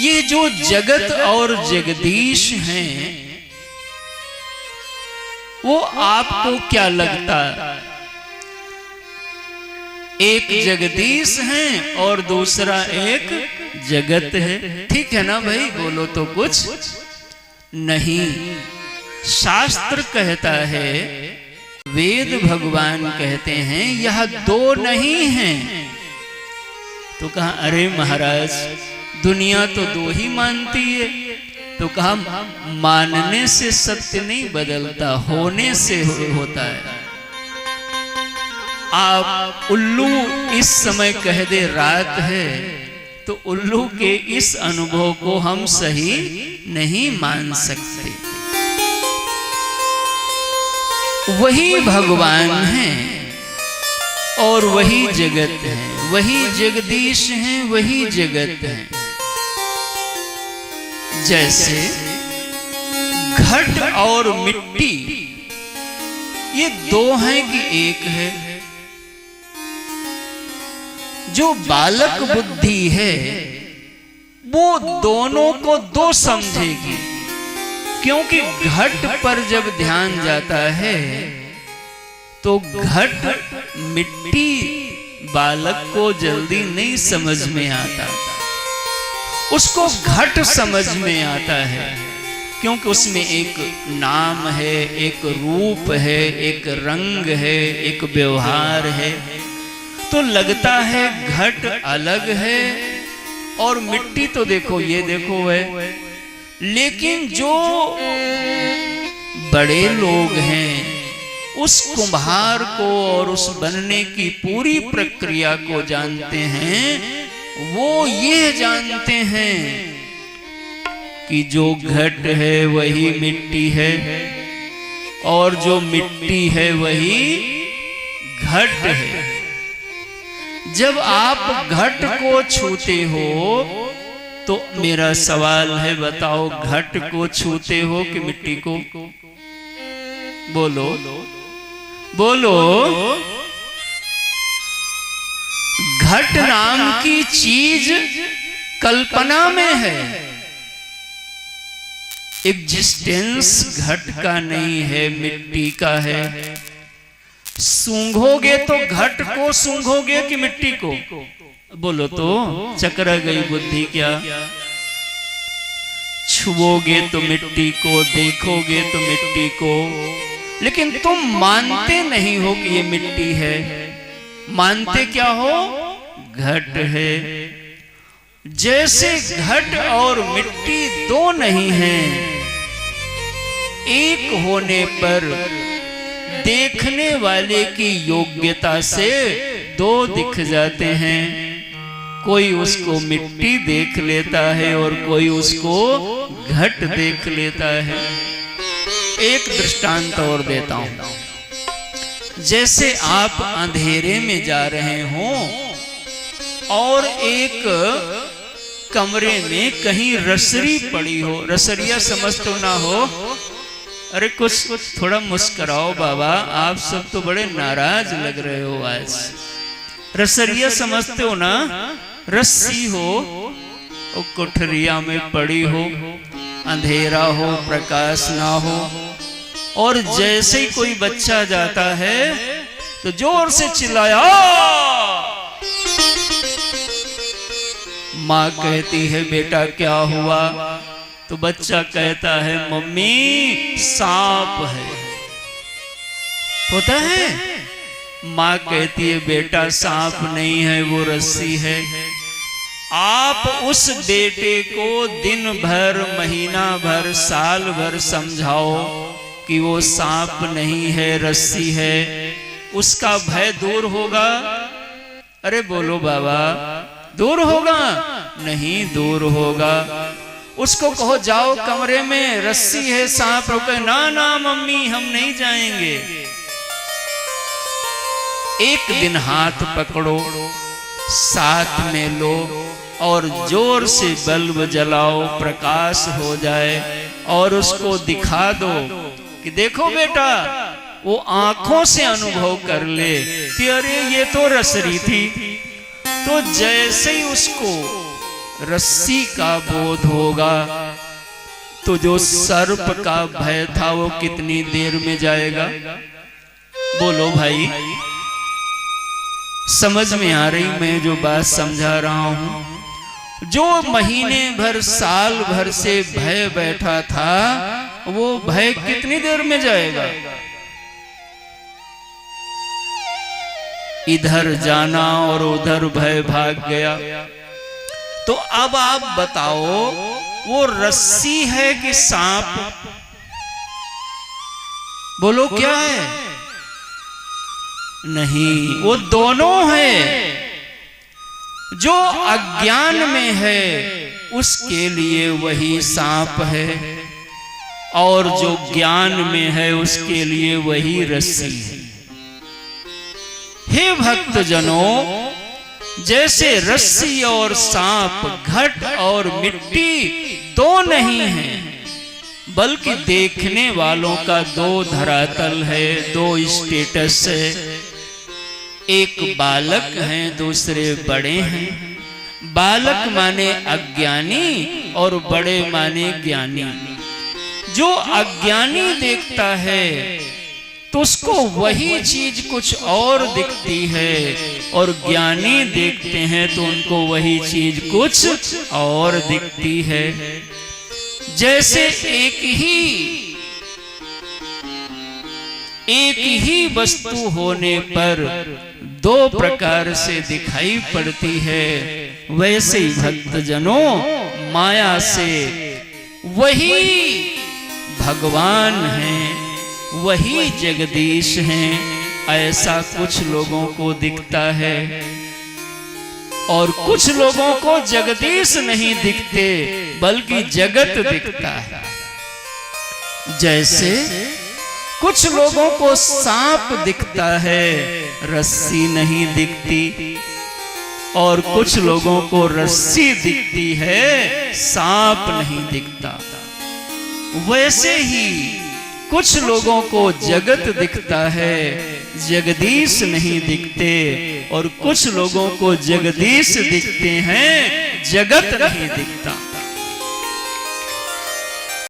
ये जो जगत और जगदीश हैं, वो आपको क्या लगता है? एक जगदीश हैं और दूसरा एक जगत है, ठीक है ना भाई? बोलो तो कुछ नहीं। शास्त्र कहता है, वेद भगवान कहते हैं यह दो नहीं हैं। तो कहा अरे महाराज, दुनिया तो दो ही मानती है। तो कहा मानने से सत्य नहीं बदलता, होने से होता है। आप उल्लू इस समय कह दे रात है, तो उल्लू के इस अनुभव को हम सही नहीं मान सकते। वही भगवान हैं और वही जगत है, वही जगदीश हैं, वही जगत है। जैसे घट और मिट्टी ये दो हैं कि एक है? जो बालक बुद्धि है वो दोनों को दो समझेगी, क्योंकि घट पर जब ध्यान जाता है तो घट मिट्टी बालक को जल्दी नहीं समझ में आता, उसको घट समझ में आता है, क्योंकि उसमें एक नाम है, एक रूप है, एक रंग है, एक व्यवहार है। तो लगता है घट अलग है और मिट्टी तो देखो ये देखो है। लेकिन जो बड़े लोग हैं उस कुम्हार को और उस बनने की पूरी प्रक्रिया को जानते हैं, वो ये जानते हैं कि जो घट है वही मिट्टी है और जो मिट्टी है वही घट है। जब आप घट को छूते हो तो मेरा सवाल है, बताओ घट को छूते हो कि मिट्टी को? बोलो बोलो। घट नाम की चीज कल्पना में है, एग्जिस्टेंस घट का नहीं है, मिट्टी का है। सूंघोगे तो घट को सूंघोगे कि मिट्टी को? बोलो तो, चकरा गई बुद्धि क्या? छुओगे तो मिट्टी को, देखोगे तो मिट्टी को, लेकिन तुम मानते नहीं हो कि ये मिट्टी है। मानते क्या हो? घट है। जैसे घट और मिट्टी दो नहीं हैं, एक होने पर देखने वाले की योग्यता से दो दिख जाते हैं। कोई उसको मिट्टी देख लेता है और कोई उसको घट देख लेता है। एक दृष्टांत और देता हूं। जैसे आप अंधेरे में जा रहे हो और एक कमरे में कहीं रसरी पड़ी हो, रसरिया समझ तो ना हो? अरे कुछ थोड़ा मुस्कुराओ बाबा, आप सब तो बड़े नाराज लग रहे हो आज। रसरिया समझते हो ना? रस्सी हो, वो कोठरिया में पड़ी हो, अंधेरा हो, प्रकाश ना हो, और जैसे ही कोई बच्चा जाता है तो जोर से चिल्लाया, माँ कहती है बेटा क्या हुआ? तो बच्चा कहता है मम्मी सांप है। होता है? माँ कहती है बेटा सांप नहीं है, वो रस्सी है। आप उस बेटे को दिन भर, महीना भर, साल भर समझाओ कि वो सांप नहीं है, रस्सी है, उसका भय दूर होगा? अरे बोलो बाबा, दूर होगा? नहीं दूर होगा। उसको कहो जाओ कमरे में, रस्सी है, सांप रुके, ना ना मम्मी हम नहीं जाएंगे। एक दिन हाथ पकड़ो, साथ में लो और जोर से बल्ब जलाओ, प्रकाश हो जाए, और उसको दिखा दो कि देखो बेटा, वो आंखों से अनुभव कर ले कि अरे ये तो रसरी थी। तो जैसे ही उसको रस्सी का बोध होगा तो जो सर्प का भय था वो कितनी देर में जाएगा? बोलो भाई, समझ में आ रही मैं जो बात समझा रहा हूं? जो महीने भर साल भर से भय बैठा था वो भय कितनी देर में जाएगा? इधर जाना और उधर भय भाग गया। तो अब आप बताओ वो रस्सी है कि सांप? बोलो क्या है? नहीं, वो दोनों है। जो अज्ञान में है उसके लिए वही सांप है और जो ज्ञान में है उसके लिए वही रस्सी है। हे भक्तजनों, जैसे रस्सी और सांप घट और मिट्टी दो नहीं है, बल्कि देखने वालों का दो धरातल है, दो स्टेटस है। एक बालक हैं, दूसरे बड़े हैं। बालक माने अज्ञानी और बड़े माने ज्ञानी। जो अज्ञानी देखता है तो उसको वही चीज कुछ और दिखती है और ज्ञानी देखते हैं तो उनको वही चीज कुछ और दिखती है। जैसे एक ही वस्तु होने पर दो प्रकार से दिखाई पड़ती है, वैसे ही भक्तजनों माया से वही भगवान हैं, वही जगदीश हैं, ऐसा कुछ लोगों को दिखता है। और कुछ लोगों को जगदीश नहीं दिखते बल्कि जगत दिखता है। जैसे कुछ लोगों को सांप दिखता है, रस्सी नहीं दिखती, और कुछ लोगों को रस्सी दिखती है, सांप नहीं दिखता। वैसे ही कुछ लोगों को जगत दिखता है, जगदीश नहीं दिखते, और कुछ लोगों को जगदीश दिखते हैं, जगत नहीं दिखता।